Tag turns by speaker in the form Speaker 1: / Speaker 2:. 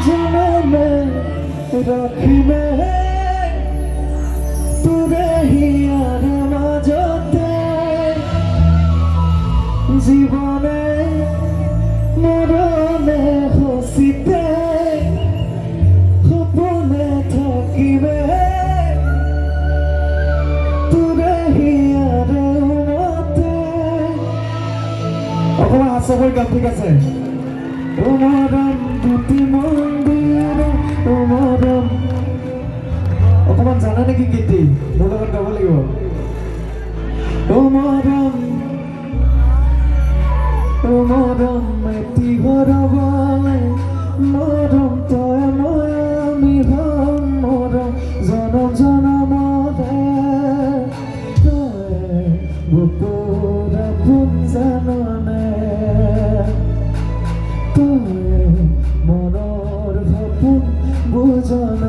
Speaker 1: জনমে ৰাখিমে তোৰে হিয়াৰ মাজতে জীৱনে মৰণে হচিতে সপোনে থাকিবে তোৰে হিয়াৰ মতে অকণমান হাস্যময় গান ঠিক আছে মৰম দুটি মন্দিৰ মৰম অকণমান জানা নেকি গীতি মোৰ লগত গাব লাগিব মৰম এটি ঘৰবালে মৰম তই মই আমি হম মৰম জনম জনমৰে তই বুকুৰ আপোন জাননে তই মনৰ সপোন বুজনে